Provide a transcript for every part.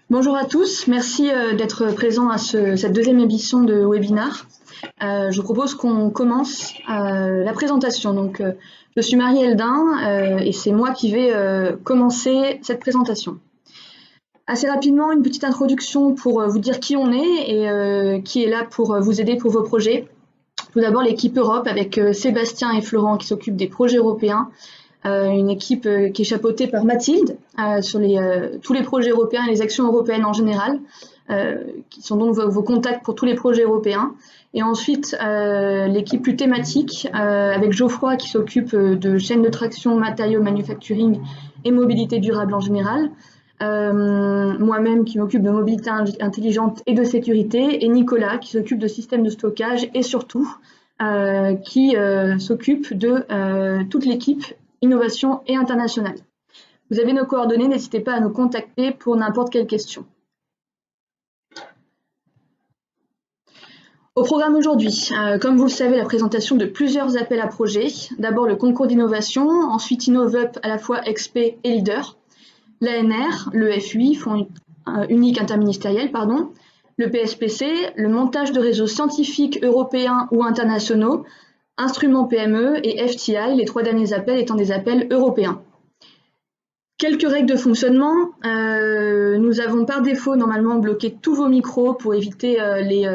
Bonjour à tous, merci d'être présents à cette deuxième édition de webinar. Je vous propose qu'on commence la présentation. Je suis Marie Eldin et c'est moi qui vais commencer cette présentation. Assez rapidement, une petite introduction pour vous dire qui on est et qui est là pour vous aider pour vos projets. Tout d'abord, l'équipe Europe avec Sébastien et Florent qui s'occupent des projets européens. Une équipe qui est chapeautée par Mathilde sur tous les projets européens et les actions européennes en général, qui sont donc vos contacts pour tous les projets européens. Et ensuite, l'équipe plus thématique avec Geoffroy qui s'occupe de chaînes de traction, matériaux, manufacturing et mobilité durable en général. Moi-même qui m'occupe de mobilité intelligente et de sécurité, et Nicolas qui s'occupe de systèmes de stockage et surtout qui s'occupe de toute l'équipe innovation et internationale. Vous avez nos coordonnées, n'hésitez pas à nous contacter pour n'importe quelle question. Au programme aujourd'hui, comme vous le savez, la présentation de plusieurs appels à projets. D'abord le concours d'innovation, ensuite InnovUp à la fois XP et Leader, l'ANR, le FUI, Fonds unique interministériel, pardon, le PSPC, le montage de réseaux scientifiques européens ou internationaux, instruments PME et FTI, les 3 derniers appels étant des appels européens. Quelques règles de fonctionnement. Nous avons par défaut normalement bloqué tous vos micros pour éviter les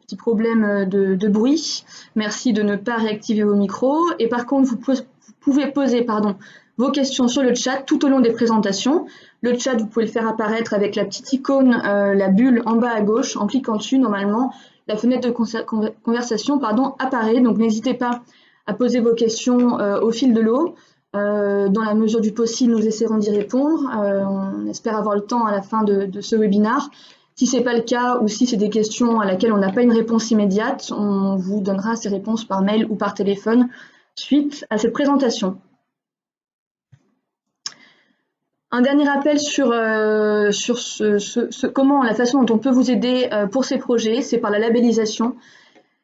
petits problèmes de bruit. Merci de ne pas réactiver vos micros. Et par contre, vous pouvez poser vos questions sur le chat tout au long des présentations. Le chat, vous pouvez le faire apparaître avec la petite icône, la bulle en bas à gauche. En cliquant dessus, normalement, la fenêtre de conversation apparaît. Donc, n'hésitez pas à poser vos questions au fil de l'eau. Dans la mesure du possible, nous essaierons d'y répondre. On espère avoir le temps à la fin de ce webinaire. Si ce n'est pas le cas ou si c'est des questions à laquelle on n'a pas une réponse immédiate, on vous donnera ces réponses par mail ou par téléphone suite à cette présentation. Un dernier rappel sur comment, la façon dont on peut vous aider pour ces projets, c'est par la labellisation.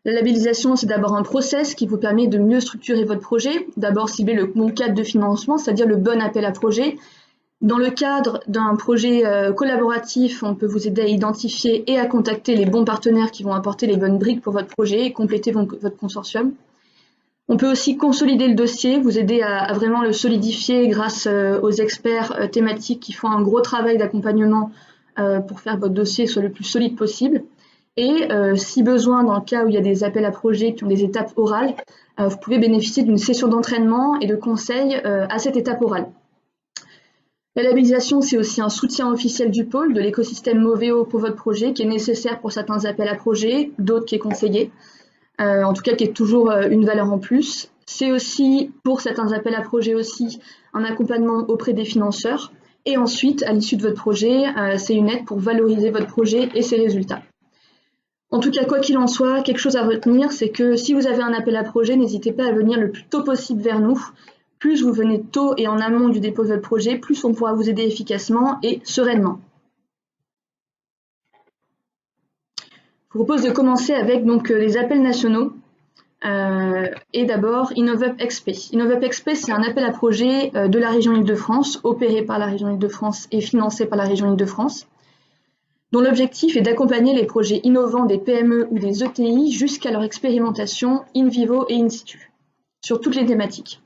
La labellisation, c'est d'abord un process qui vous permet de mieux structurer votre projet. D'abord, cibler le bon cadre de financement, c'est-à-dire le bon appel à projet. Dans le cadre d'un projet collaboratif, on peut vous aider à identifier et à contacter les bons partenaires qui vont apporter les bonnes briques pour votre projet et compléter votre consortium. On peut aussi consolider le dossier, vous aider à vraiment le solidifier grâce aux experts thématiques qui font un gros travail d'accompagnement pour faire que votre dossier soit le plus solide possible. Et si besoin, dans le cas où il y a des appels à projets qui ont des étapes orales, vous pouvez bénéficier d'une session d'entraînement et de conseils à cette étape orale. La labellisation, c'est aussi un soutien officiel du pôle, de l'écosystème Moveo pour votre projet, qui est nécessaire pour certains appels à projets, d'autres qui est conseillé, en tout cas qui est toujours une valeur en plus. C'est aussi, pour certains appels à projets aussi, un accompagnement auprès des financeurs. Et ensuite, à l'issue de votre projet, c'est une aide pour valoriser votre projet et ses résultats. En tout cas, quoi qu'il en soit, quelque chose à retenir, c'est que si vous avez un appel à projet, n'hésitez pas à venir le plus tôt possible vers nous. Plus vous venez tôt et en amont du dépôt de votre projet, plus on pourra vous aider efficacement et sereinement. Je vous propose de commencer avec les appels nationaux. Et d'abord, InnovUp XP. InnovUp XP, c'est un appel à projet de la région Île-de-France, opéré par la région Île-de-France et financé par la région Île-de-France, dont l'objectif est d'accompagner les projets innovants des PME ou des ETI jusqu'à leur expérimentation in vivo et in situ, sur toutes les thématiques.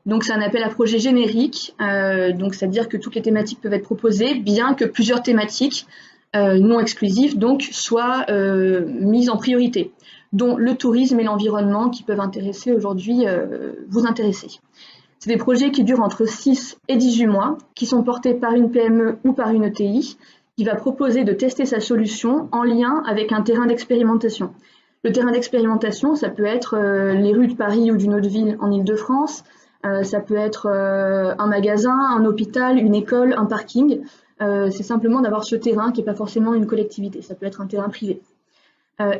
Donc c'est un appel à projet générique, c'est-à-dire que toutes les thématiques peuvent être proposées, bien que plusieurs thématiques non exclusives soient mises en priorité, dont le tourisme et l'environnement qui peuvent intéresser aujourd'hui, vous intéresser. C'est des projets qui durent entre 6 et 18 mois, qui sont portés par une PME ou par une ETI, qui va proposer de tester sa solution en lien avec un terrain d'expérimentation. Le terrain d'expérimentation, ça peut être les rues de Paris ou d'une autre ville en Île-de-France, ça peut être un magasin, un hôpital, une école, un parking. C'est simplement d'avoir ce terrain qui n'est pas forcément une collectivité, ça peut être un terrain privé.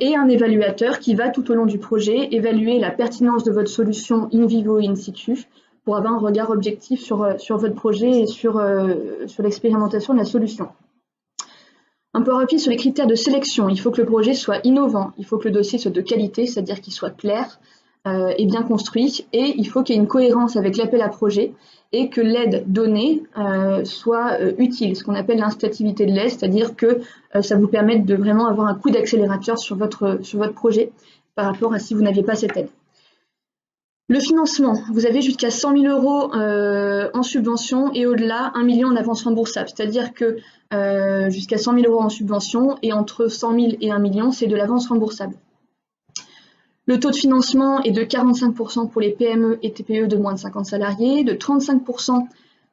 Et un évaluateur qui va tout au long du projet évaluer la pertinence de votre solution in vivo et in situ pour avoir un regard objectif sur votre projet et sur l'expérimentation de la solution. Un peu rapide sur les critères de sélection. Il faut que le projet soit innovant, il faut que le dossier soit de qualité, c'est-à-dire qu'il soit clair, est bien construit et il faut qu'il y ait une cohérence avec l'appel à projet et que l'aide donnée soit utile, ce qu'on appelle l'instativité de l'aide, c'est-à-dire que ça vous permette de vraiment avoir un coup d'accélérateur sur votre projet par rapport à si vous n'aviez pas cette aide. Le financement, vous avez jusqu'à 100 000 € en subvention et au-delà 1 million en avance remboursable, c'est-à-dire que jusqu'à 100 000 € en subvention et entre 100 000 et 1 million, c'est de l'avance remboursable. Le taux de financement est de 45% pour les PME et TPE de moins de 50 salariés, de 35%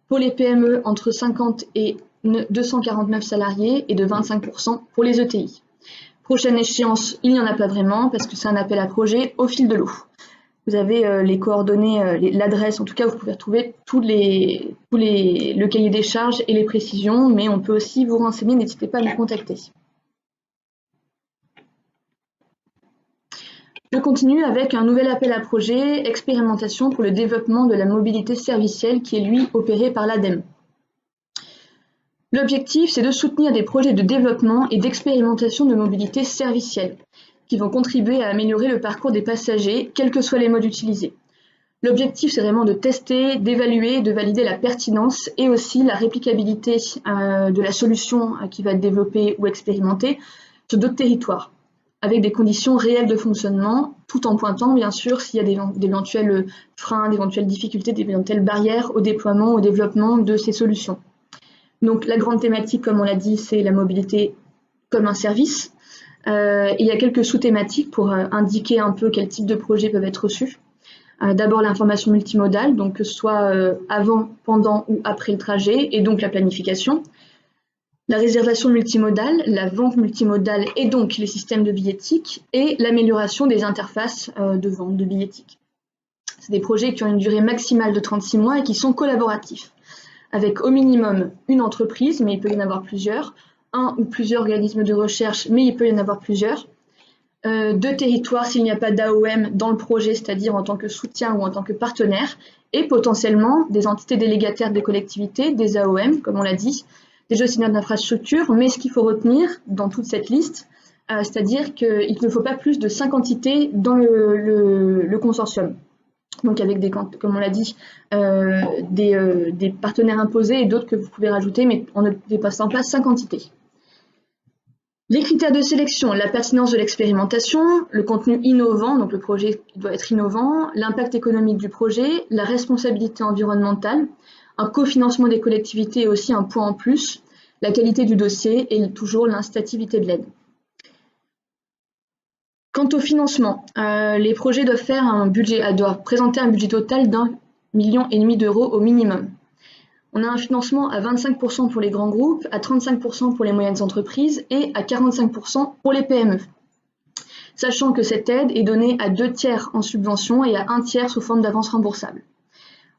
pour les PME entre 50 et 249 salariés et de 25% pour les ETI. Prochaine échéance, il n'y en a pas vraiment parce que c'est un appel à projet au fil de l'eau. Vous avez les coordonnées, l'adresse, en tout cas vous pouvez retrouver le cahier des charges et les précisions, mais on peut aussi vous renseigner, n'hésitez pas à nous contacter. Je continue avec un nouvel appel à projet, expérimentation pour le développement de la mobilité servicielle qui est lui opéré par l'ADEME. L'objectif, c'est de soutenir des projets de développement et d'expérimentation de mobilité servicielle qui vont contribuer à améliorer le parcours des passagers, quels que soient les modes utilisés. L'objectif, c'est vraiment de tester, d'évaluer, de valider la pertinence et aussi la réplicabilité de la solution qui va être développée ou expérimentée sur d'autres territoires, avec des conditions réelles de fonctionnement, tout en pointant bien sûr s'il y a d'éventuels freins, d'éventuelles difficultés, d'éventuelles barrières au déploiement, au développement de ces solutions. Donc la grande thématique, comme on l'a dit, c'est la mobilité comme un service. Il y a quelques sous-thématiques pour indiquer un peu quel type de projets peuvent être reçus. D'abord l'information multimodale, donc que ce soit avant, pendant ou après le trajet, et donc la planification. La réservation multimodale, la vente multimodale et donc les systèmes de billettique, et l'amélioration des interfaces de vente de billettique. C'est des projets qui ont une durée maximale de 36 mois et qui sont collaboratifs, avec au minimum une entreprise, mais il peut y en avoir plusieurs, un ou plusieurs organismes de recherche, mais il peut y en avoir plusieurs, deux territoires s'il n'y a pas d'AOM dans le projet, c'est-à-dire en tant que soutien ou en tant que partenaire, et potentiellement des entités délégataires des collectivités, des AOM, comme on l'a dit, des gestionnaires d'infrastructures, mais ce qu'il faut retenir dans toute cette liste, c'est-à-dire qu'il ne faut pas plus de 5 entités dans le consortium. Donc avec comme on l'a dit, des partenaires imposés et d'autres que vous pouvez rajouter, mais en ne dépassant pas 5 entités. Les critères de sélection, la pertinence de l'expérimentation, le contenu innovant, donc le projet doit être innovant, l'impact économique du projet, la responsabilité environnementale, un cofinancement des collectivités est aussi un point en plus, la qualité du dossier et toujours l'instativité de l'aide. Quant au financement, les projets doivent présenter un budget total d'1,5 million d'euros au minimum. On a un financement à 25% pour les grands groupes, à 35% pour les moyennes entreprises et à 45% pour les PME. Sachant que cette aide est donnée à 2/3 en subvention et à 1/3 sous forme d'avance remboursable.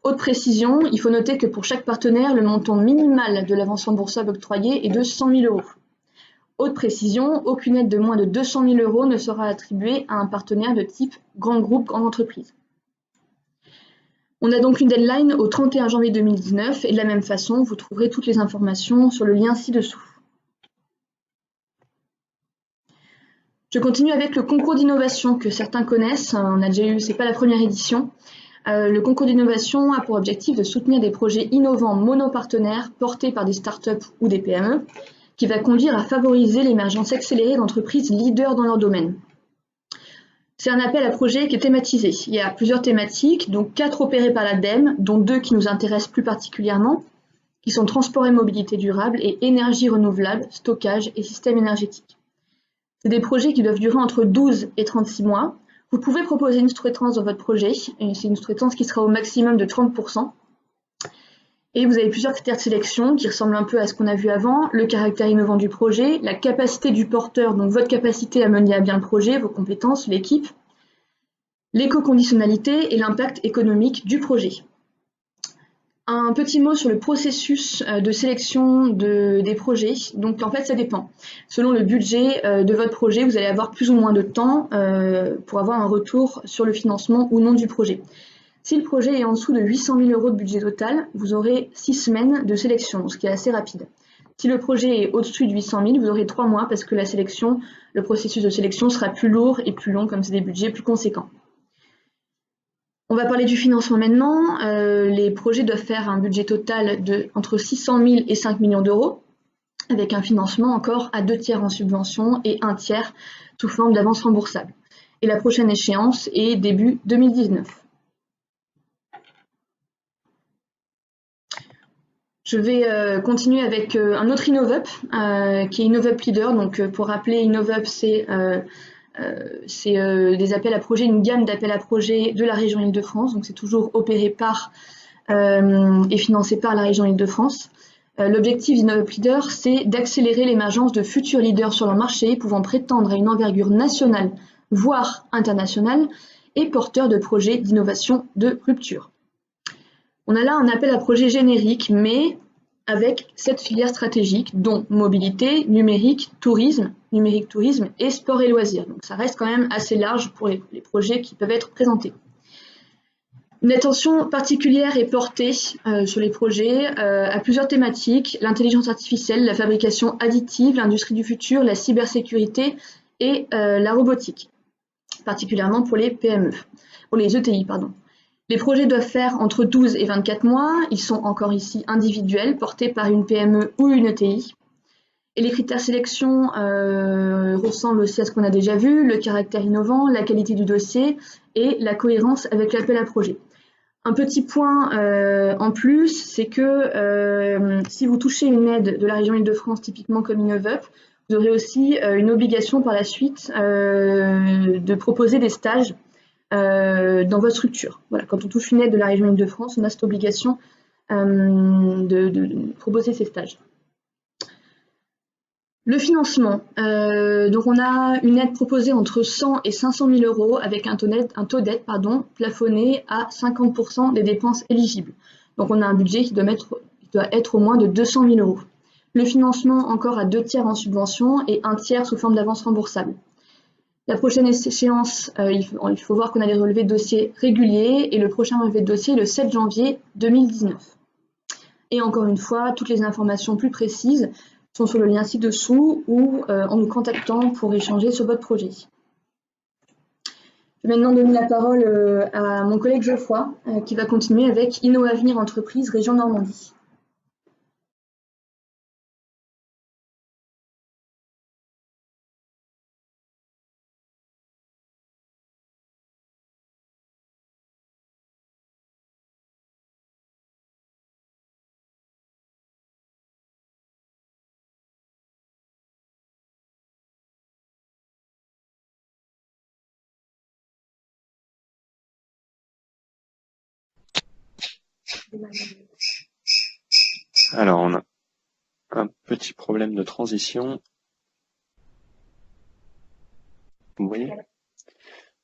Autre précision, il faut noter que pour chaque partenaire, le montant minimal de l'avance remboursable octroyée est de 100 000 €. Autre précision, aucune aide de moins de 200 000 € ne sera attribuée à un partenaire de type grand groupe, grande entreprise. On a donc une deadline au 31 janvier 2019 et de la même façon, vous trouverez toutes les informations sur le lien ci-dessous. Je continue avec le concours d'innovation que certains connaissent. On a déjà eu, c'est pas la première édition. Le concours d'innovation a pour objectif de soutenir des projets innovants monopartenaires portés par des startups ou des PME, qui va conduire à favoriser l'émergence accélérée d'entreprises leaders dans leur domaine. C'est un appel à projet qui est thématisé. Il y a plusieurs thématiques, donc 4 opérées par l'ADEME, dont 2 qui nous intéressent plus particulièrement, qui sont transport et mobilité durable et énergie renouvelable, stockage et système énergétique. C'est des projets qui doivent durer entre 12 et 36 mois. Vous pouvez proposer une sous-traitance dans votre projet, et c'est une sous-traitance qui sera au maximum de 30%. Et vous avez plusieurs critères de sélection qui ressemblent un peu à ce qu'on a vu avant, le caractère innovant du projet, la capacité du porteur, donc votre capacité à mener à bien le projet, vos compétences, l'équipe, l'éco-conditionnalité et l'impact économique du projet. Un petit mot sur le processus de sélection des projets. Donc en fait ça dépend. Selon le budget de votre projet, vous allez avoir plus ou moins de temps pour avoir un retour sur le financement ou non du projet. Si le projet est en dessous de 800 000 € de budget total, vous aurez 6 semaines de sélection, ce qui est assez rapide. Si le projet est au-dessus de 800 000, vous aurez 3 mois parce que le processus de sélection sera plus lourd et plus long comme c'est des budgets plus conséquents. On va parler du financement maintenant. Les projets doivent faire un budget total de entre 600 000 et 5 millions d'euros, avec un financement encore à 2/3 en subvention et 1/3 sous forme d'avance remboursable. Et la prochaine échéance est début 2019. Je vais continuer avec un autre InnovUp, qui est InnovUp Leader. Donc, pour rappeler, InnovUp, c'est des appels à projets, une gamme d'appels à projets de la région Île-de-France. Donc, c'est toujours opéré par et financé par la région Île-de-France. L'objectif d'InnovUp Leader, c'est d'accélérer l'émergence de futurs leaders sur leur marché, pouvant prétendre à une envergure nationale, voire internationale, et porteurs de projets d'innovation de rupture. On a là un appel à projet générique, mais avec 7 filières stratégiques, dont mobilité, numérique, tourisme et sport et loisirs. Donc ça reste quand même assez large pour les projets qui peuvent être présentés. Une attention particulière est portée sur les projets à plusieurs thématiques: l'intelligence artificielle, la fabrication additive, l'industrie du futur, la cybersécurité et la robotique, particulièrement pour les PME, pour les ETI, pardon. Les projets doivent faire entre 12 et 24 mois. Ils sont encore ici individuels, portés par une PME ou une ETI. Et les critères sélection ressemblent aussi à ce qu'on a déjà vu: le caractère innovant, la qualité du dossier et la cohérence avec l'appel à projet. Un petit point en plus, c'est que si vous touchez une aide de la région Île-de-France, typiquement comme InnovUp, vous aurez aussi une obligation par la suite de proposer des stages dans votre structure. Voilà, quand on touche une aide de la région Île-de-France, on a cette obligation de proposer ces stages. Le financement, donc on a une aide proposée entre 100 et 500 000 euros avec un taux d'aide plafonné à 50% des dépenses éligibles. Donc on a un budget qui doit être au moins de 200 000 euros. Le financement encore à 2/3 en subvention et 1/3 sous forme d'avance remboursable. La prochaine échéance, il faut voir qu'on a des relevés de dossiers réguliers et le prochain relevé de dossier est le 7 janvier 2019. Et encore une fois, toutes les informations plus précises sont sur le lien ci-dessous ou en nous contactant pour échanger sur votre projet. Je vais maintenant donner la parole à mon collègue Geoffroy qui va continuer avec InnoAvenir Entreprises Région Normandie. Alors, on a un petit problème de transition. Vous voyez?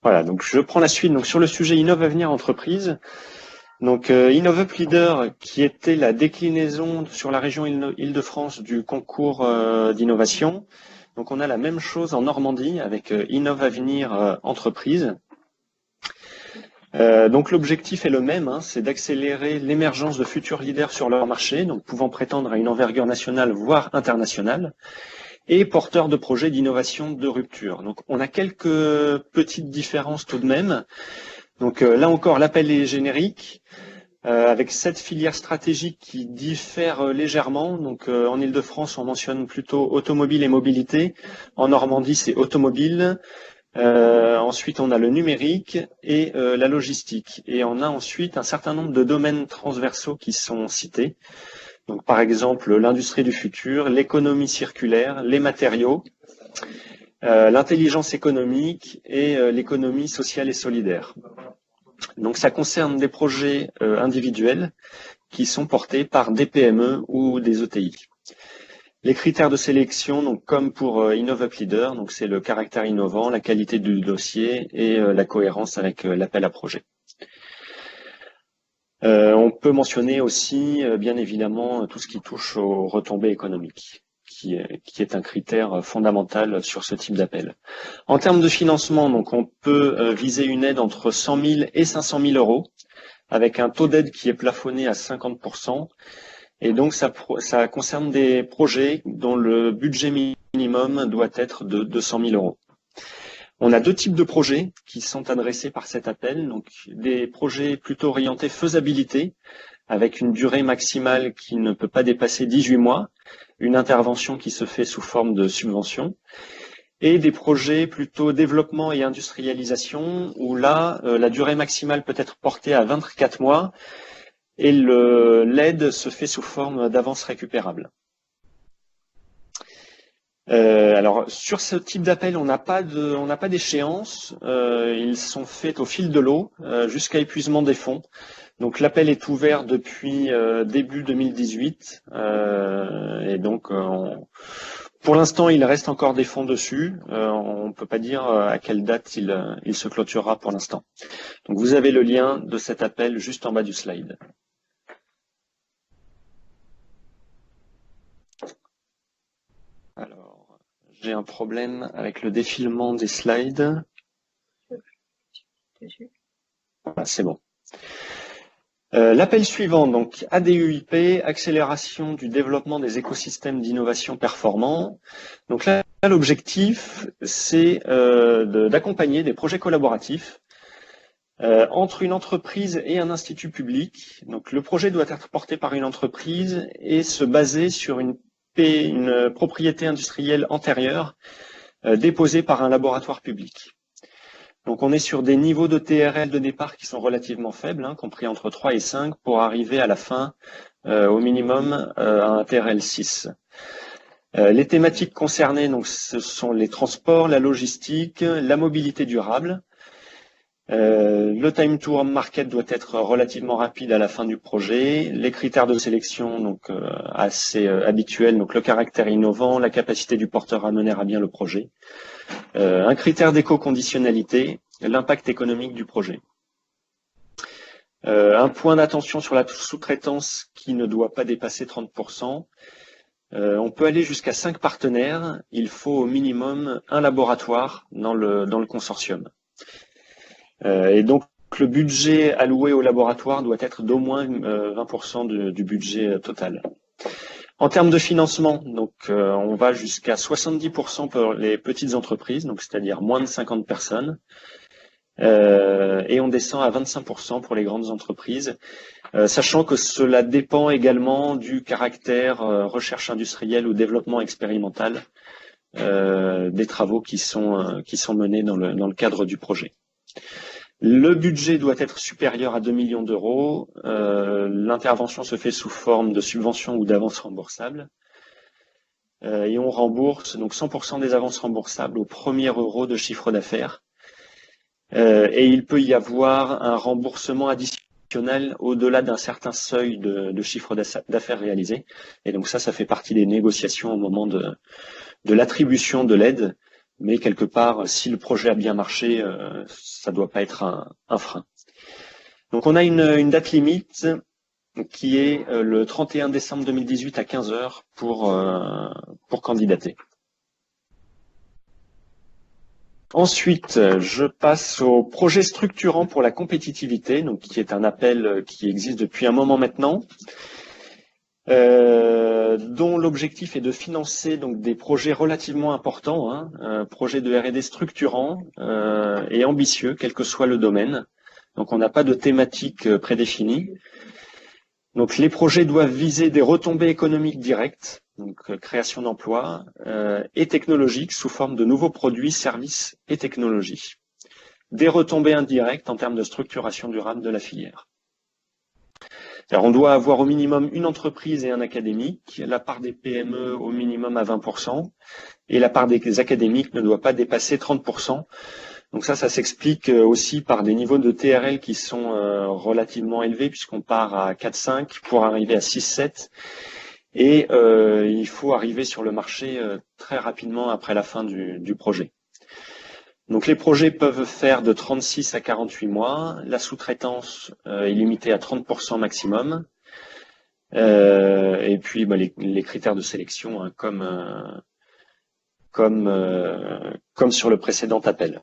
Voilà, donc je prends la suite. Donc sur le sujet InnovAvenir Entreprises, donc InnovUp Leader, qui était la déclinaison sur la région Île-de-France du concours d'innovation. Donc on a la même chose en Normandie avec InnovAvenir Entreprises. Donc l'objectif est le même, hein, c'est d'accélérer l'émergence de futurs leaders sur leur marché, donc pouvant prétendre à une envergure nationale voire internationale, et porteurs de projets d'innovation de rupture. Donc on a quelques petites différences tout de même. Donc là encore, l'appel est générique, avec 7 filières stratégiques qui diffèrent légèrement. Donc en Île-de-France, on mentionne plutôt automobile et mobilité. En Normandie, c'est automobile. Ensuite, on a le numérique et la logistique. Et on a ensuite un certain nombre de domaines transversaux qui sont cités. Donc, par exemple, l'industrie du futur, l'économie circulaire, les matériaux, l'intelligence économique et l'économie sociale et solidaire. Donc, ça concerne des projets individuels qui sont portés par des PME ou des ETI. Les critères de sélection, donc comme pour InnovUp Leader, donc c'est le caractère innovant, la qualité du dossier et la cohérence avec l'appel à projet. On peut mentionner aussi, bien évidemment, tout ce qui touche aux retombées économiques, qui est un critère fondamental sur ce type d'appel. En termes de financement, donc on peut viser une aide entre 100 000 et 500 000 euros, avec un taux d'aide qui est plafonné à 50%. Et donc, ça concerne des projets dont le budget minimum doit être de 200 000 euros. On a deux types de projets qui sont adressés par cet appel, donc des projets plutôt orientés faisabilité, avec une durée maximale qui ne peut pas dépasser 18 mois, une intervention qui se fait sous forme de subvention, et des projets plutôt développement et industrialisation, où là, la durée maximale peut être portée à 24 mois, et l'aide se fait sous forme d'avance récupérable. Alors sur ce type d'appel, on n'a pas d'échéance. Ils sont faits au fil de l'eau jusqu'à épuisement des fonds. Donc l'appel est ouvert depuis début 2018 et donc pour l'instant il reste encore des fonds dessus. On ne peut pas dire à quelle date il se clôturera pour l'instant. Donc vous avez le lien de cet appel juste en bas du slide. Alors, j'ai un problème avec le défilement des slides. Voilà, c'est bon. L'appel suivant, donc ADUIP, accélération du développement des écosystèmes d'innovation performants. Donc là, l'objectif, c'est d'accompagner des projets collaboratifs entre une entreprise et un institut public. Donc le projet doit être porté par une entreprise et se baser sur une propriété industrielle antérieure déposée par un laboratoire public. Donc on est sur des niveaux de TRL de départ qui sont relativement faibles, compris entre 3 et 5, pour arriver à la fin au minimum à un TRL 6. Les thématiques concernées, donc, ce sont les transports, la logistique, la mobilité durable. Le time to market doit être relativement rapide à la fin du projet. Les critères de sélection, donc assez habituels, donc le caractère innovant, la capacité du porteur à mener à bien le projet. Un critère d'éco-conditionnalité, l'impact économique du projet. Un point d'attention sur la sous-traitance qui ne doit pas dépasser 30%. On peut aller jusqu'à 5 partenaires. Il faut au minimum un laboratoire dans le consortium. Et donc, le budget alloué au laboratoire doit être d'au moins 20% du budget total. En termes de financement, donc on va jusqu'à 70% pour les petites entreprises, donc c'est-à-dire moins de 50 personnes, et on descend à 25% pour les grandes entreprises, sachant que cela dépend également du caractère recherche industrielle ou développement expérimental des travaux qui sont menés dans le cadre du projet. Le budget doit être supérieur à 2 millions d'euros. L'intervention se fait sous forme de subvention ou d'avance remboursable. Et on rembourse donc 100% des avances remboursables au premier euro de chiffre d'affaires. Et il peut y avoir un remboursement additionnel au-delà d'un certain seuil de chiffre d'affaires réalisé. Et donc ça fait partie des négociations au moment de l'attribution de l'aide. Mais quelque part, si le projet a bien marché, ça ne doit pas être un frein. Donc on a une date limite qui est le 31 décembre 2018 à 15 h pour candidater. Ensuite, je passe au projet structurant pour la compétitivité, donc qui est un appel qui existe depuis un moment maintenant. Dont l'objectif est de financer donc des projets relativement importants, projets de R&D structurants et ambitieux, quel que soit le domaine. Donc on n'a pas de thématique prédéfinie. Donc les projets doivent viser des retombées économiques directes, donc création d'emplois, et technologiques sous forme de nouveaux produits, services et technologies. Des retombées indirectes en termes de structuration durable de la filière. Alors, on doit avoir au minimum une entreprise et un académique, la part des PME au minimum à 20%, et la part des académiques ne doit pas dépasser 30%. Donc ça s'explique aussi par des niveaux de TRL qui sont relativement élevés, puisqu'on part à 4-5 pour arriver à 6-7. Et il faut arriver sur le marché très rapidement après la fin du projet. Donc les projets peuvent faire de 36 à 48 mois. La sous-traitance est limitée à 30% maximum. Et puis les critères de sélection, comme sur le précédent appel.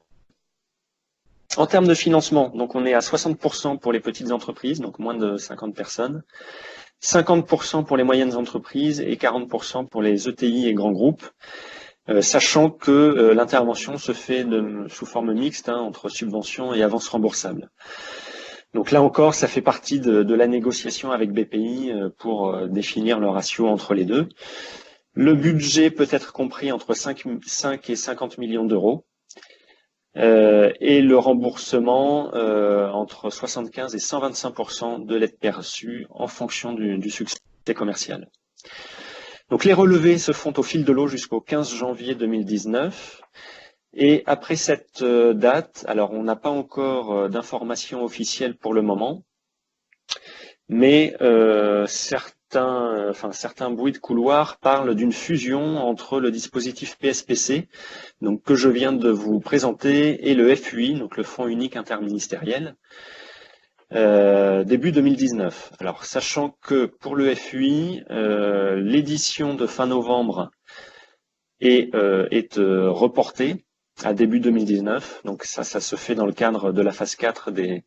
En termes de financement, donc on est à 60% pour les petites entreprises, donc moins de 50 personnes, 50% pour les moyennes entreprises et 40% pour les ETI et grands groupes. sachant que l'intervention se fait sous forme mixte entre subventions et avances remboursables. Donc là encore, ça fait partie de la négociation avec BPI pour définir le ratio entre les deux. Le budget peut être compris entre 5 et 50 millions d'euros. Et le remboursement entre 75 et 125% de l'aide perçue en fonction du succès commercial. Donc les relevés se font au fil de l'eau jusqu'au 15 janvier 2019. Et après cette date, alors on n'a pas encore d'informations officielles pour le moment, mais certains bruits de couloir parlent d'une fusion entre le dispositif PSPC, donc que je viens de vous présenter, et le FUI, donc le Fonds unique interministériel, début 2019. Alors, sachant que pour le FUI, l'édition de fin novembre est reportée à début 2019. Donc ça se fait dans le cadre de la phase 4 des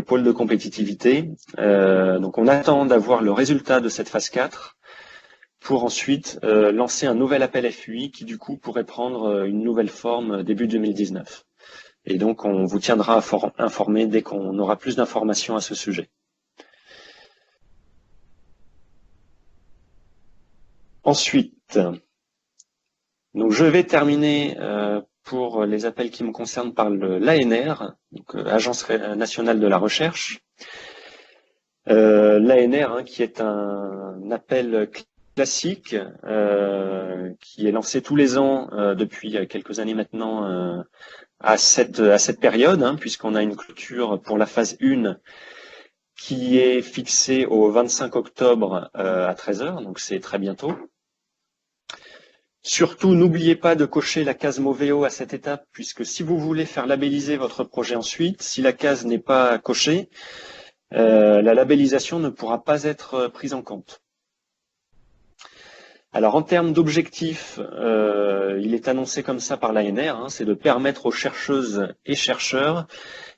pôles de compétitivité. Donc on attend d'avoir le résultat de cette phase 4 pour ensuite lancer un nouvel appel FUI qui du coup pourrait prendre une nouvelle forme début 2019. Et donc on vous tiendra informé dès qu'on aura plus d'informations à ce sujet. Ensuite, donc je vais terminer pour les appels qui me concernent par l'ANR, donc Agence nationale de la recherche. L'ANR, qui est un appel classique qui est lancé tous les ans depuis quelques années maintenant à cette période, puisqu'on a une clôture pour la phase 1 qui est fixée au 25 octobre à 13 h, donc c'est très bientôt. Surtout, n'oubliez pas de cocher la case Moveo à cette étape, puisque si vous voulez faire labelliser votre projet ensuite, si la case n'est pas cochée, la labellisation ne pourra pas être prise en compte. Alors en termes d'objectifs, il est annoncé comme ça par l'ANR, c'est de permettre aux chercheuses et chercheurs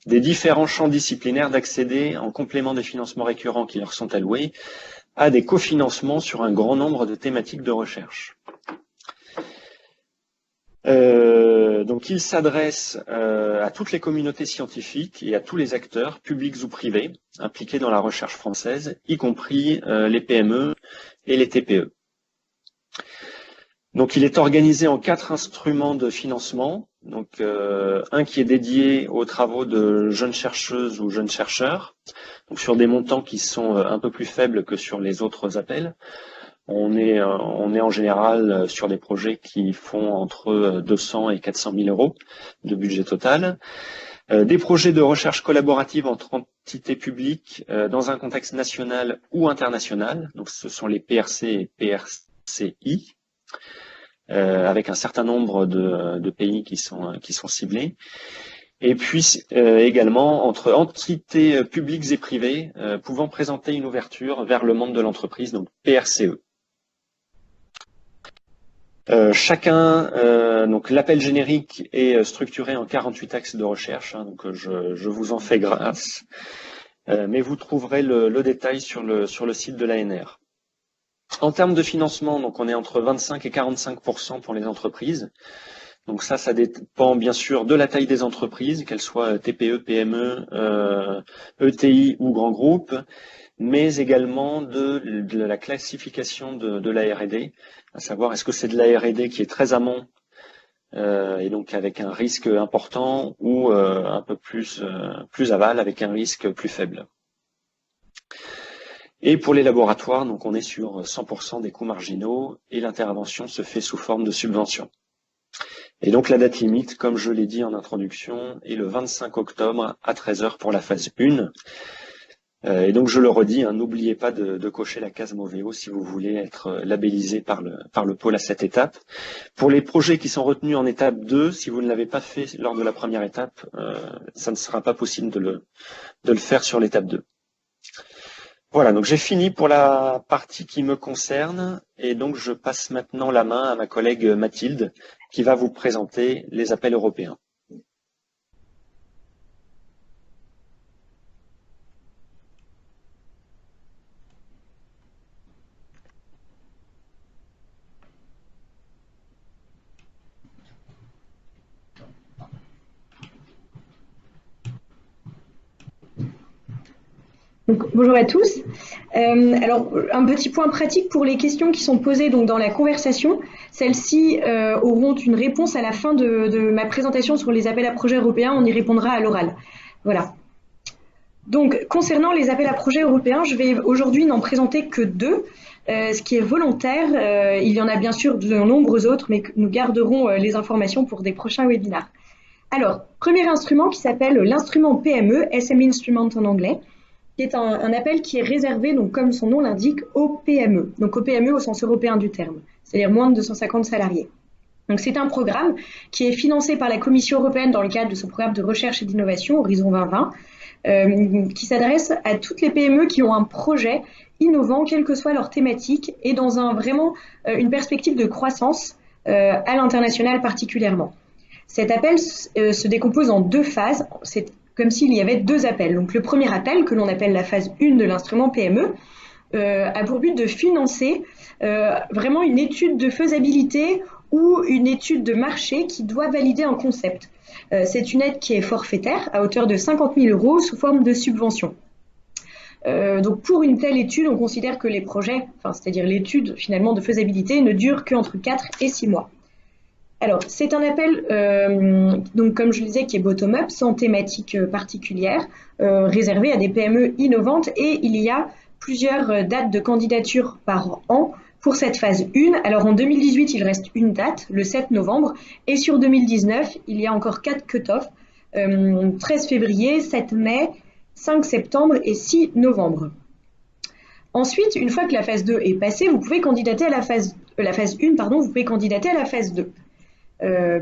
des différents champs disciplinaires d'accéder, en complément des financements récurrents qui leur sont alloués, à des cofinancements sur un grand nombre de thématiques de recherche. Donc il s'adresse à toutes les communautés scientifiques et à tous les acteurs, publics ou privés, impliqués dans la recherche française, y compris les PME et les TPE. Donc il est organisé en 4 instruments de financement. Donc un qui est dédié aux travaux de jeunes chercheuses ou jeunes chercheurs, donc sur des montants qui sont un peu plus faibles que sur les autres appels. On est en général sur des projets qui font entre 200 et 400 000 euros de budget total. Des projets de recherche collaborative entre entités publiques dans un contexte national ou international. Donc ce sont les PRC et PRCI, avec un certain nombre de pays qui sont ciblés. Et puis également entre entités publiques et privées pouvant présenter une ouverture vers le monde de l'entreprise, donc PRCE. Donc l'appel générique est structuré en 48 axes de recherche, donc je vous en fais grâce, mais vous trouverez le détail sur le site de l'ANR. En termes de financement, donc on est entre 25 et 45% pour les entreprises. Donc ça dépend bien sûr de la taille des entreprises, qu'elles soient TPE, PME, ETI ou grands groupes, mais également de la classification de la R&D, à savoir est-ce que c'est de la R&D qui est très amont et donc avec un risque important ou un peu plus aval avec un risque plus faible. Et pour les laboratoires, donc on est sur 100% des coûts marginaux et l'intervention se fait sous forme de subvention. Et donc la date limite, comme je l'ai dit en introduction, est le 25 octobre à 13 h pour la phase 1. Et donc je le redis, n'oubliez pas de cocher la case Moveo si vous voulez être labellisé par le pôle à cette étape. Pour les projets qui sont retenus en étape 2, si vous ne l'avez pas fait lors de la première étape, ça ne sera pas possible de le faire sur l'étape 2. Voilà, donc j'ai fini pour la partie qui me concerne et donc je passe maintenant la main à ma collègue Mathilde qui va vous présenter les appels européens. Donc, bonjour à tous. Alors, un petit point pratique pour les questions qui sont posées donc, dans la conversation. Celles-ci auront une réponse à la fin de ma présentation sur les appels à projets européens. On y répondra à l'oral. Voilà. Donc, concernant les appels à projets européens, je vais aujourd'hui n'en présenter que deux, ce qui est volontaire. Il y en a bien sûr de nombreux autres, mais nous garderons les informations pour des prochains webinaires. Alors, premier instrument qui s'appelle l'instrument PME, SM Instrument en anglais, qui est un appel qui est réservé, donc comme son nom l'indique, aux PME, donc aux PME au sens européen du terme, c'est-à-dire moins de 250 salariés. Donc c'est un programme qui est financé par la Commission européenne dans le cadre de son programme de recherche et d'innovation, Horizon 2020, qui s'adresse à toutes les PME qui ont un projet innovant, quelle que soit leur thématique, et dans vraiment une perspective de croissance à l'international particulièrement. Cet appel se décompose en deux phases. C'est comme s'il y avait deux appels. Donc le premier appel, que l'on appelle la phase 1 de l'instrument PME, a pour but de financer vraiment une étude de faisabilité ou une étude de marché qui doit valider un concept. C'est une aide qui est forfaitaire à hauteur de 50 000 € sous forme de subvention. Donc pour une telle étude, on considère que les projets, c'est-à-dire l'étude finalement de faisabilité, ne durent qu'entre 4 et 6 mois. Alors, c'est un appel, donc comme je le disais, qui est bottom-up, sans thématique particulière, réservé à des PME innovantes, et il y a plusieurs dates de candidature par an pour cette phase 1. Alors en 2018, il reste une date, le 7 novembre, et sur 2019, il y a encore 4 cut-offs, 13 février, 7 mai, 5 septembre et 6 novembre. Ensuite, une fois que la phase 2 est passée, vous pouvez candidater à la phase 1, vous pouvez candidater à la phase 2.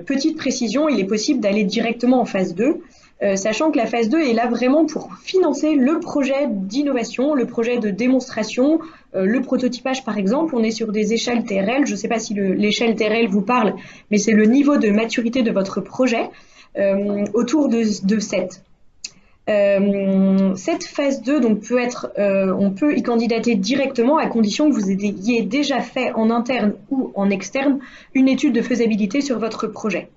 Petite précision, il est possible d'aller directement en phase 2, sachant que la phase 2 est là vraiment pour financer le projet d'innovation, le projet de démonstration, le prototypage par exemple. On est sur des échelles TRL, je ne sais pas si l'échelle TRL vous parle, mais c'est le niveau de maturité de votre projet, autour de 7. Cette phase 2 donc, on peut y candidater directement à condition que vous ayez déjà fait en interne ou en externe une étude de faisabilité sur votre projet.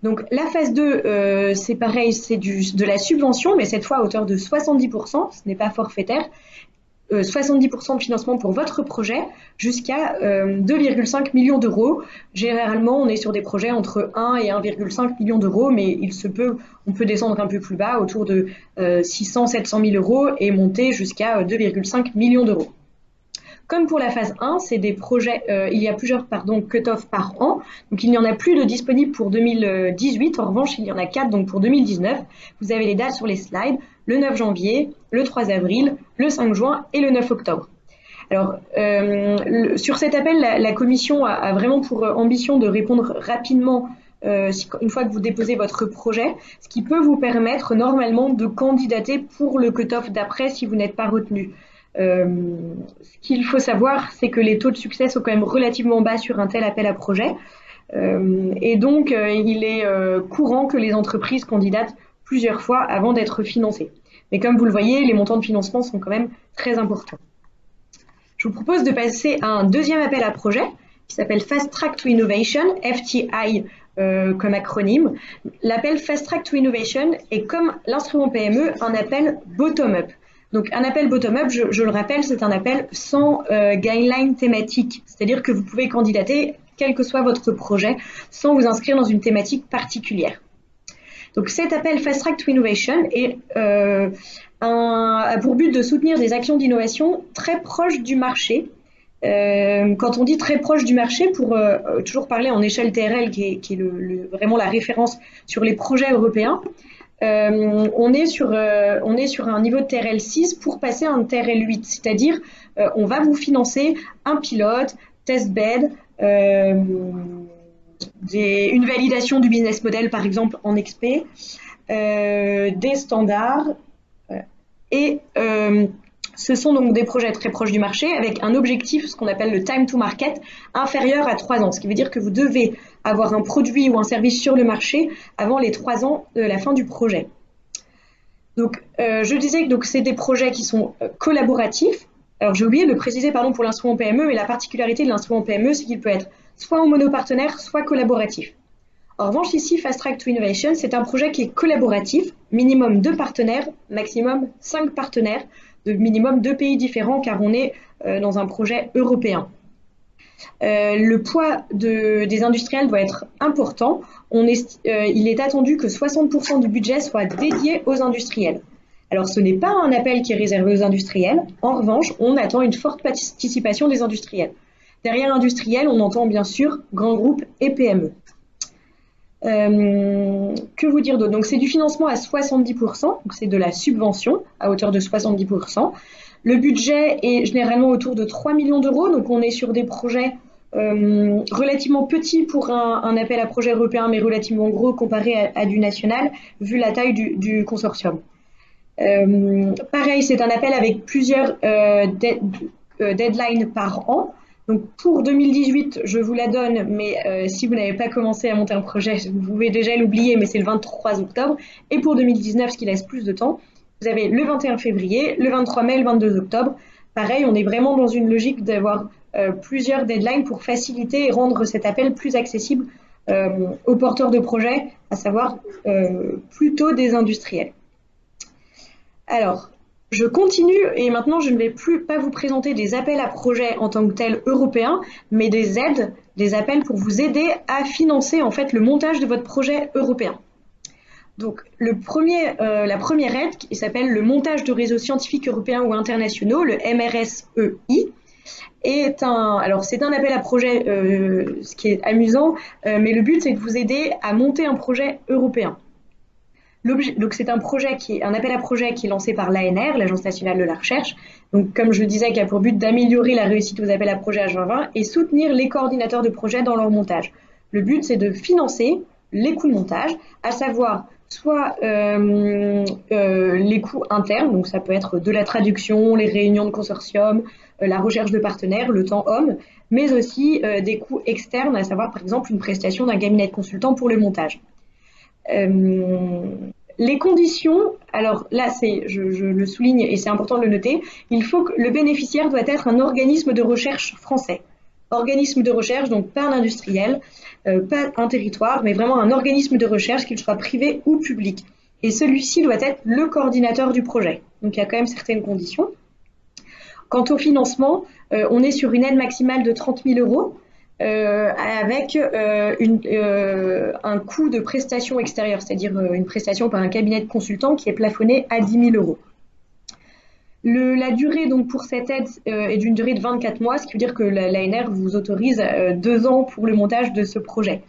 Donc la phase 2, c'est pareil, c'est de la subvention, mais cette fois à hauteur de 70%, ce n'est pas forfaitaire, 70% de financement pour votre projet jusqu'à 2,5 millions d'euros. Généralement, on est sur des projets entre 1 et 1,5 million d'euros, mais on peut descendre un peu plus bas, autour de 600-700 000 € et monter jusqu'à 2,5 millions d'euros. Comme pour la phase 1, c'est des projets, il y a plusieurs cut-off par an, donc il n'y en a plus de disponibles pour 2018, en revanche il y en a 4 donc pour 2019. Vous avez les dates sur les slides, le 9 janvier, le 3 avril, le 5 juin et le 9 octobre. Alors, sur cet appel, la Commission a vraiment pour ambition de répondre rapidement une fois que vous déposez votre projet, ce qui peut vous permettre normalement de candidater pour le cut-off d'après si vous n'êtes pas retenu. Ce qu'il faut savoir, c'est que les taux de succès sont quand même relativement bas sur un tel appel à projet. Et donc, il est courant que les entreprises candidatent plusieurs fois avant d'être financées. Mais comme vous le voyez, les montants de financement sont quand même très importants. Je vous propose de passer à un deuxième appel à projet qui s'appelle Fast Track to Innovation, FTI comme acronyme. L'appel Fast Track to Innovation est comme l'instrument PME un appel bottom-up. Donc un appel bottom-up, je le rappelle, c'est un appel sans guideline thématique, c'est-à-dire que vous pouvez candidater quel que soit votre projet sans vous inscrire dans une thématique particulière. Donc cet appel Fast Track to Innovation a pour but de soutenir des actions d'innovation très proches du marché. Quand on dit très proche du marché, pour toujours parler en échelle TRL qui est vraiment la référence sur les projets européens, on est sur un niveau de TRL 6 pour passer à un TRL 8, c'est-à-dire on va vous financer un pilote, testbed, une validation du business model par exemple en XP, des standards et ce sont donc des projets très proches du marché avec un objectif, ce qu'on appelle le time to market, inférieur à 3 ans. Ce qui veut dire que vous devez avoir un produit ou un service sur le marché avant les 3 ans de la fin du projet. Donc, je disais que c'est des projets qui sont collaboratifs. Alors, j'ai oublié de le préciser pour l'instrument PME, mais la particularité de l'instrument PME, c'est qu'il peut être soit en monopartenaire, soit collaboratif. En revanche, ici, Fast Track to Innovation, c'est un projet qui est collaboratif, minimum 2 partenaires, maximum 5 partenaires, de minimum 2 pays différents, car on est dans un projet européen. Le poids des industriels doit être important. Il est attendu que 60% du budget soit dédié aux industriels. Alors, ce n'est pas un appel qui est réservé aux industriels. En revanche, on attend une forte participation des industriels. Derrière industriels, on entend bien sûr grands groupes et PME. Que vous dire d'autre? Donc, c'est du financement à 70%, donc c'est de la subvention à hauteur de 70%. Le budget est généralement autour de 3 millions d'euros, donc on est sur des projets relativement petits pour un appel à projet européen, mais relativement gros comparé à du national, vu la taille du consortium. Pareil, c'est un appel avec plusieurs deadlines par an. Donc pour 2018, je vous la donne, mais si vous n'avez pas commencé à monter un projet, vous pouvez déjà l'oublier, mais c'est le 23 octobre. Et pour 2019, ce qui laisse plus de temps, vous avez le 21 février, le 23 mai et le 22 octobre. Pareil, on est vraiment dans une logique d'avoir plusieurs deadlines pour faciliter et rendre cet appel plus accessible aux porteurs de projets, à savoir plutôt des industriels. Alors, je continue et maintenant je ne vais pas vous présenter des appels à projets en tant que tels européens, mais des aides, des appels pour vous aider à financer en fait le montage de votre projet européen. Donc la première aide qui s'appelle le montage de réseaux scientifiques européens ou internationaux, le MRSEI, c'est un appel à projet, ce qui est amusant, mais le but c'est de vous aider à monter un projet européen. Donc c'est un appel à projet qui est lancé par l'ANR, l'Agence nationale de la recherche, donc comme je le disais, qui a pour but d'améliorer la réussite aux appels à projets H2020 et soutenir les coordinateurs de projets dans leur montage. Le but c'est de financer les coûts de montage, à savoir soit les coûts internes, donc ça peut être de la traduction, les réunions de consortium, la recherche de partenaires, le temps homme, mais aussi des coûts externes, à savoir par exemple une prestation d'un cabinet de consultants pour le montage. Les conditions, alors là, je le souligne et c'est important de le noter, il faut que le bénéficiaire doit être un organisme de recherche français. Organisme de recherche, donc pas un industriel, pas un territoire, mais vraiment un organisme de recherche, qu'il soit privé ou public. Et celui-ci doit être le coordinateur du projet. Donc il y a quand même certaines conditions. Quant au financement, on est sur une aide maximale de 30 000 euros. Avec un coût de prestation extérieure, c'est-à-dire une prestation par un cabinet de consultants qui est plafonné à 10 000 euros. La durée donc pour cette aide est d'une durée de 24 mois, ce qui veut dire que l'ANR vous autorise 2 ans pour le montage de ce projet.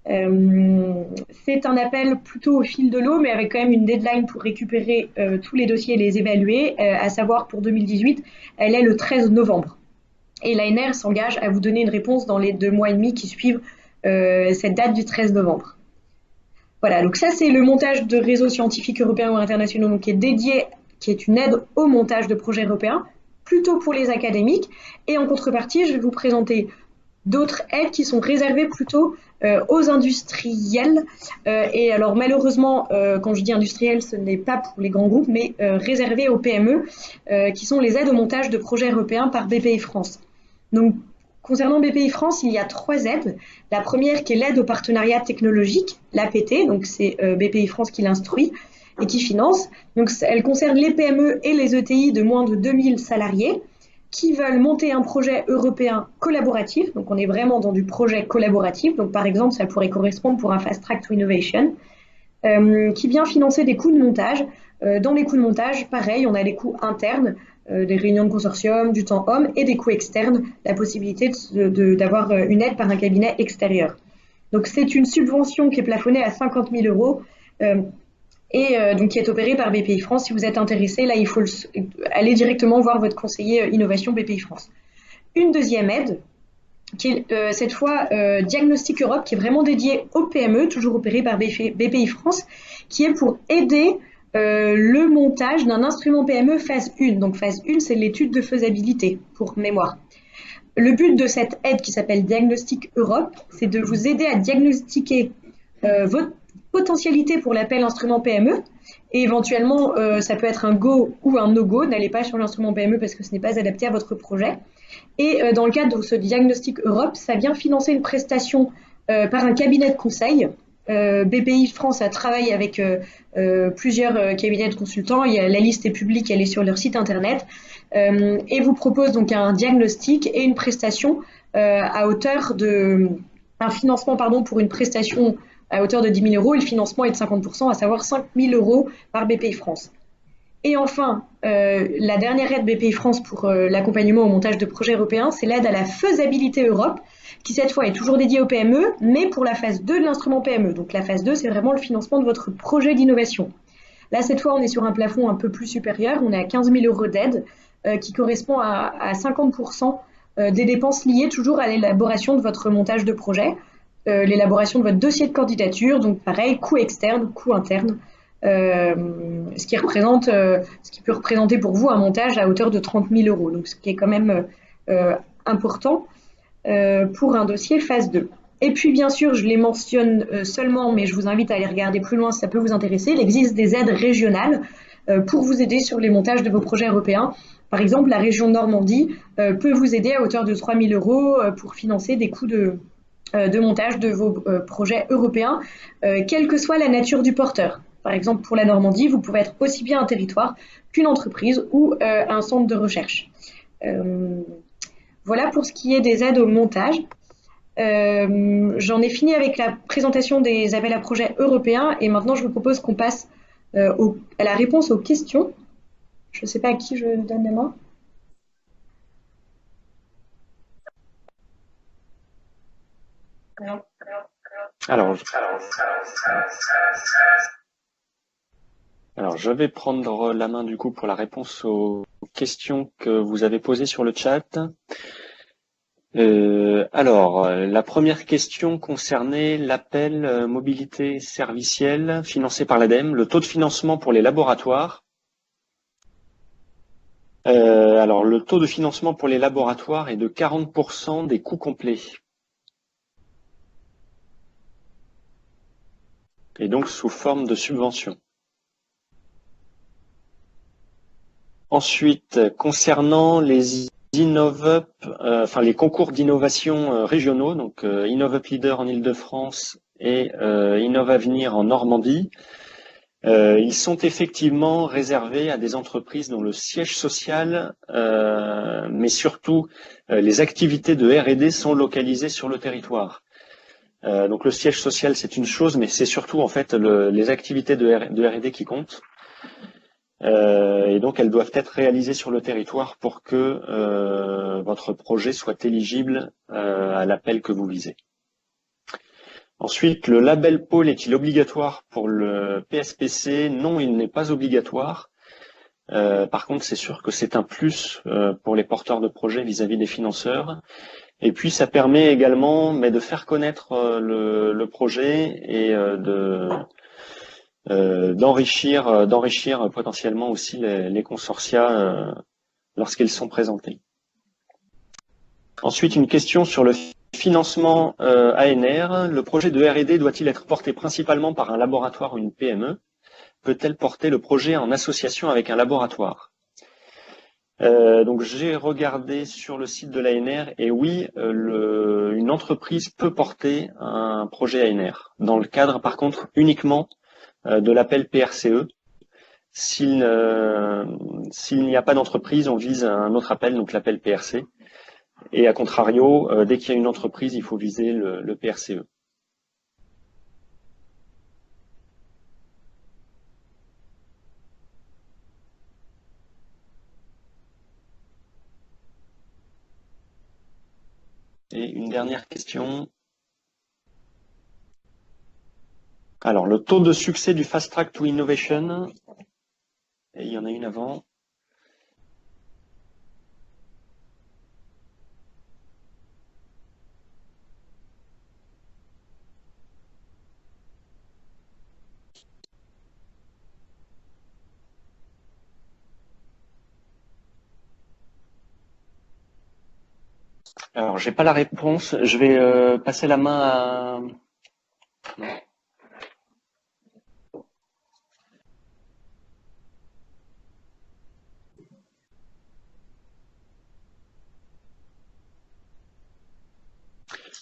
C'est un appel plutôt au fil de l'eau, mais avec quand même une deadline pour récupérer tous les dossiers et les évaluer, à savoir pour 2018, elle est le 13 novembre. Et l'ANR s'engage à vous donner une réponse dans les 2 mois et demi qui suivent cette date du 13 novembre. Voilà, donc ça c'est le montage de réseaux scientifiques européens ou internationaux, donc qui est une aide au montage de projets européens, plutôt pour les académiques. Et en contrepartie, je vais vous présenter d'autres aides qui sont réservées plutôt aux industriels. Et alors malheureusement, quand je dis industriels, ce n'est pas pour les grands groupes, mais réservées aux PME, qui sont les aides au montage de projets européens par BPI France. Donc, concernant BPI France, il y a 3 aides. La première qui est l'aide au partenariat technologique, l'APT, donc c'est BPI France qui l'instruit et qui finance. Donc, elle concerne les PME et les ETI de moins de 2000 salariés qui veulent monter un projet européen collaboratif. Donc, on est vraiment dans du projet collaboratif. Donc, par exemple, ça pourrait correspondre pour un Fast Track to Innovation, qui vient financer des coûts de montage. Dans les coûts de montage, pareil, on a les coûts internes, des réunions de consortium, du temps homme et des coûts externes, la possibilité d'avoir une aide par un cabinet extérieur. Donc c'est une subvention qui est plafonnée à 50 000 euros donc qui est opérée par BPI France. Si vous êtes intéressé, là il faut aller directement voir votre conseiller innovation BPI France. Une deuxième aide, qui est cette fois Diagnostic Europe, qui est vraiment dédiée aux PME, toujours opérée par BPI France, qui est pour aider le montage d'un instrument PME phase 1. Donc phase 1, c'est l'étude de faisabilité, pour mémoire. Le but de cette aide qui s'appelle Diagnostic Europe, c'est de vous aider à diagnostiquer votre potentialité pour l'appel instrument PME. Et éventuellement, ça peut être un go ou un no-go. N'allez pas sur l'instrument PME parce que ce n'est pas adapté à votre projet. Et dans le cadre de ce Diagnostic Europe, ça vient financer une prestation par un cabinet de conseil BPI France a travaillé avec plusieurs cabinets de consultants. La liste est publique, elle est sur leur site internet, et vous propose donc un diagnostic et une prestation à hauteur de un financement pour une prestation à hauteur de 10 000 euros et le financement est de 50%, à savoir 5 000 euros par BPI France. Et enfin, la dernière aide BPI France pour l'accompagnement au montage de projets européens, c'est l'aide à la faisabilité Europe, qui cette fois est toujours dédiée aux PME, mais pour la phase 2 de l'instrument PME. Donc la phase 2, c'est vraiment le financement de votre projet d'innovation. Là, cette fois, on est sur un plafond un peu plus supérieur, on est à 15 000 euros d'aide, qui correspond à 50% des dépenses liées toujours à l'élaboration de votre montage de projet, l'élaboration de votre dossier de candidature, donc pareil, coût externe, coût interne. Ce qui peut représenter pour vous un montage à hauteur de 30 000 euros, donc ce qui est quand même important pour un dossier phase 2. Et puis bien sûr, je les mentionne seulement, mais je vous invite à aller regarder plus loin si ça peut vous intéresser. Il existe des aides régionales pour vous aider sur les montages de vos projets européens. Par exemple, la région Normandie peut vous aider à hauteur de 3 000 euros pour financer des coûts de montage de vos projets européens, quelle que soit la nature du porteur. Par exemple, pour la Normandie, vous pouvez être aussi bien un territoire qu'une entreprise ou un centre de recherche. Voilà pour ce qui est des aides au montage. J'en ai fini avec la présentation des appels à projets européens et maintenant je vous propose qu'on passe à la réponse aux questions. Je ne sais pas à qui je donne la main. Alors, je vais prendre la main du coup pour la réponse aux questions que vous avez posées sur le chat. La première question concernait l'appel mobilité servicielle financé par l'ADEME, le taux de financement pour les laboratoires. Le taux de financement pour les laboratoires est de 40% des coûts complets. Et donc sous forme de subvention. Ensuite, concernant les InnovUp, les concours d'innovation régionaux, donc InnovUp Leader en Île-de-France et InnovAvenir en Normandie, ils sont effectivement réservés à des entreprises dont le siège social, mais surtout les activités de R&D sont localisées sur le territoire. Donc le siège social, c'est une chose, mais c'est surtout en fait les activités de R&D qui comptent. Et donc elles doivent être réalisées sur le territoire pour que votre projet soit éligible à l'appel que vous visez. Ensuite, le label pôle est-il obligatoire pour le PSPC? Non, il n'est pas obligatoire. Par contre, c'est sûr que c'est un plus pour les porteurs de projets vis-à-vis des financeurs. Et puis, ça permet également de faire connaître le projet et d'enrichir potentiellement aussi les consortia lorsqu'ils sont présentés. Ensuite, une question sur le financement ANR. Le projet de R&D doit-il être porté principalement par un laboratoire ou une PME? Peut-elle porter le projet en association avec un laboratoire? Donc j'ai regardé sur le site de l'ANR et oui, une entreprise peut porter un projet ANR dans le cadre par contre uniquement de l'appel PRCE. S'il n'y a pas d'entreprise, on vise un autre appel, donc l'appel PRC. Et à contrario, dès qu'il y a une entreprise, il faut viser le PRCE. Et une dernière question. Alors, le taux de succès du Fast Track to Innovation, et il y en a une avant. Alors, j'ai pas la réponse. Je vais passer la main à... Non.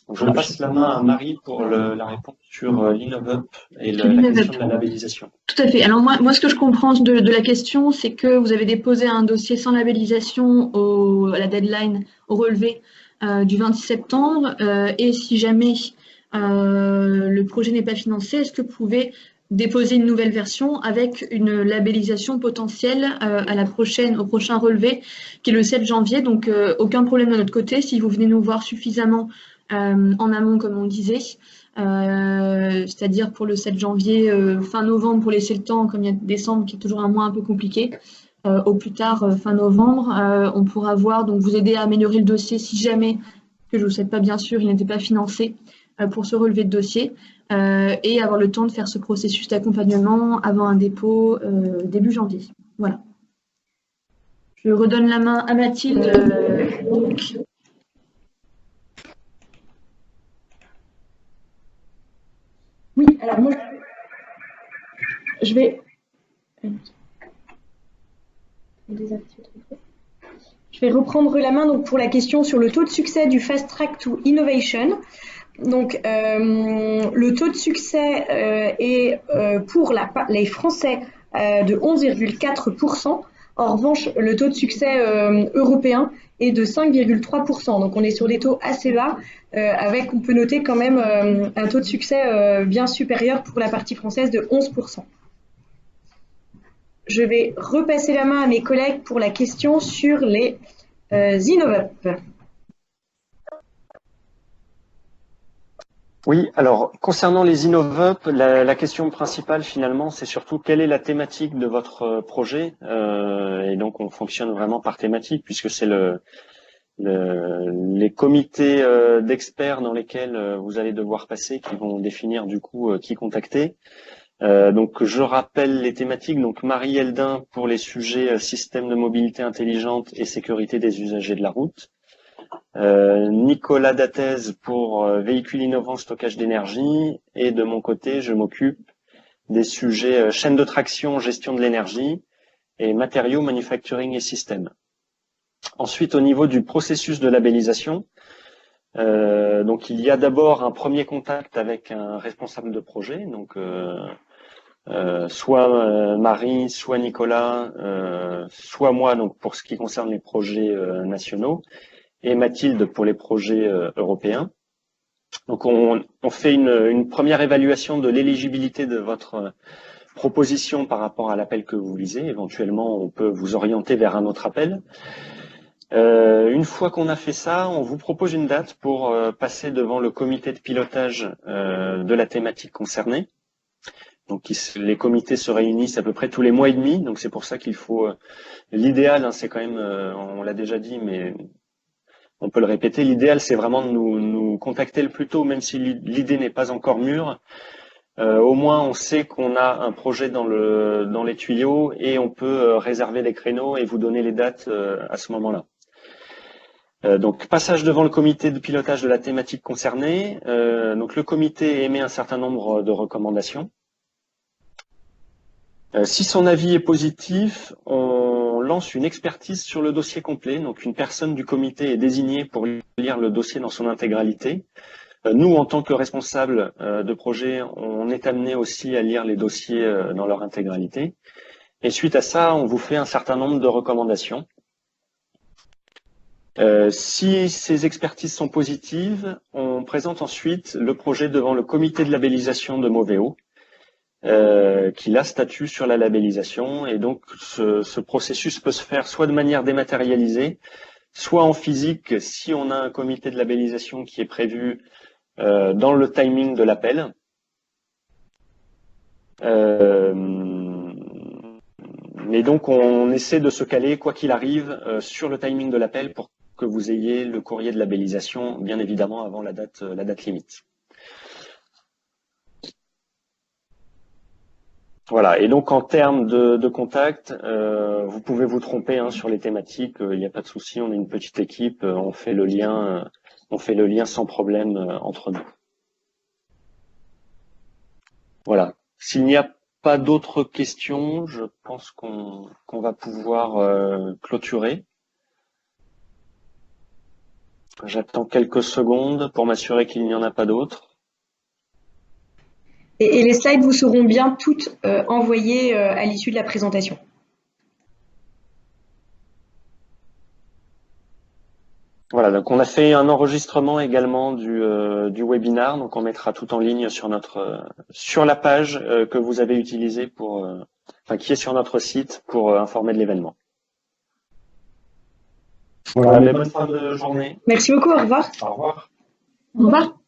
Donc, je passe la main à Marie pour la réponse sur l'InnovUp et la question de la labellisation. Tout à fait. Alors moi, ce que je comprends de la question, c'est que vous avez déposé un dossier sans labellisation à la deadline, au relevé du 26 septembre. Et si jamais le projet n'est pas financé, est-ce que vous pouvez déposer une nouvelle version avec une labellisation potentielle au prochain relevé, qui est le 7 janvier. Donc, aucun problème de notre côté. Si vous venez nous voir suffisamment en amont, comme on disait, c'est-à-dire pour le 7 janvier, fin novembre, pour laisser le temps, comme il y a décembre qui est toujours un mois un peu compliqué, au plus tard, fin novembre, on pourra voir, donc vous aider à améliorer le dossier si jamais, que je ne vous souhaite pas bien sûr, il n'était pas financé pour ce relevé de dossier, et avoir le temps de faire ce processus d'accompagnement avant un dépôt début janvier. Voilà. Je redonne la main à Mathilde. Oui, alors moi, je vais reprendre la main donc, pour la question sur le taux de succès du Fast Track to Innovation. Donc, le taux de succès est pour les Français de 11,4%. En revanche, le taux de succès européen est de 5,3%. Donc, on est sur des taux assez bas, on peut noter quand même un taux de succès bien supérieur pour la partie française de 11%. Je vais repasser la main à mes collègues pour la question sur les InnovUp. Oui, alors concernant les InnovUp, la question principale finalement, c'est surtout quelle est la thématique de votre projet. Et donc on fonctionne vraiment par thématique puisque c'est les comités d'experts dans lesquels vous allez devoir passer qui vont définir du coup qui contacter. Donc je rappelle les thématiques. Donc Marie Eldin pour les sujets système de mobilité intelligente et sécurité des usagers de la route. Nicolas Datez pour véhicules innovants, stockage d'énergie, et de mon côté, je m'occupe des sujets chaîne de traction, gestion de l'énergie et matériaux, manufacturing et système. Ensuite, au niveau du processus de labellisation, donc il y a d'abord un premier contact avec un responsable de projet, donc soit Marie, soit Nicolas, soit moi, donc pour ce qui concerne les projets nationaux, et Mathilde pour les projets européens. Donc on fait une première évaluation de l'éligibilité de votre proposition par rapport à l'appel que vous visez. Éventuellement, on peut vous orienter vers un autre appel. Une fois qu'on a fait ça, on vous propose une date pour passer devant le comité de pilotage de la thématique concernée. Donc les comités se réunissent à peu près tous les mois et demi. Donc c'est pour ça qu'il faut l'idéal, hein, c'est quand même, on l'a déjà dit, mais on peut le répéter, l'idéal c'est vraiment de nous contacter le plus tôt, même si l'idée n'est pas encore mûre. Au moins on sait qu'on a un projet dans les tuyaux et on peut réserver des créneaux et vous donner les dates à ce moment-là. Donc passage devant le comité de pilotage de la thématique concernée. Donc le comité émet un certain nombre de recommandations. Si son avis est positif, on lance une expertise sur le dossier complet. Donc une personne du comité est désignée pour lire le dossier dans son intégralité. Nous, en tant que responsables de projet, on est amené aussi à lire les dossiers dans leur intégralité. Et suite à ça, on vous fait un certain nombre de recommandations. Si ces expertises sont positives, on présente ensuite le projet devant le comité de labellisation de Moveo, qui là statue sur la labellisation. Et donc, ce processus peut se faire soit de manière dématérialisée, soit en physique si on a un comité de labellisation qui est prévu dans le timing de l'appel. Mais donc, on essaie de se caler, quoi qu'il arrive, sur le timing de l'appel pour que vous ayez le courrier de labellisation, bien évidemment, avant la date limite. Voilà, et donc en termes de contact, vous pouvez vous tromper hein, sur les thématiques, il n'y a pas de souci, on est une petite équipe, on fait le lien sans problème entre nous. Voilà, s'il n'y a pas d'autres questions, je pense qu'on va pouvoir clôturer. J'attends quelques secondes pour m'assurer qu'il n'y en a pas d'autres. Et les slides vous seront bien toutes envoyées à l'issue de la présentation. Voilà, donc on a fait un enregistrement également du webinar, donc on mettra tout en ligne sur sur la page que vous avez utilisée qui est sur notre site pour informer de l'événement. Voilà, bonne fin de journée. Merci beaucoup, au revoir. Au revoir. Au revoir.